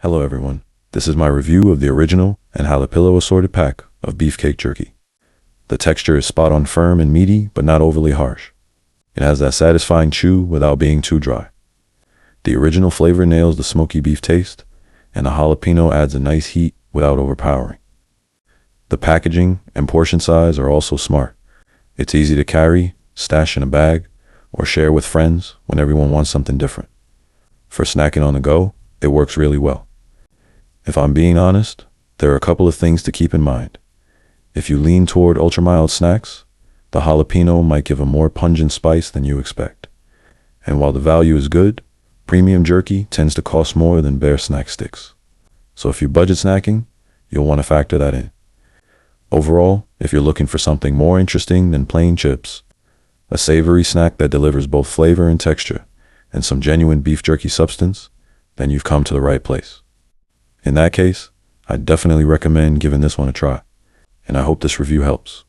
Hello everyone, this is my review of the original and jalapeno assorted pack of Beefcake jerky. The texture is spot on firm and meaty, but not overly harsh. It has that satisfying chew without being too dry. The original flavor nails the smoky beef taste, and the jalapeno adds a nice heat without overpowering. The packaging and portion size are also smart. It's easy to carry, stash in a bag, or share with friends when everyone wants something different. For snacking on the go, it works really well. If I'm being honest, there are a couple of things to keep in mind. If you lean toward ultra-mild snacks, the jalapeno might give a more pungent spice than you expect. And while the value is good, premium jerky tends to cost more than bare snack sticks. So if you're budget snacking, you'll want to factor that in. Overall, if you're looking for something more interesting than plain chips, a savory snack that delivers both flavor and texture, and some genuine beef jerky substance, then you've come to the right place. In that case, I definitely recommend giving this one a try, and I hope this review helps.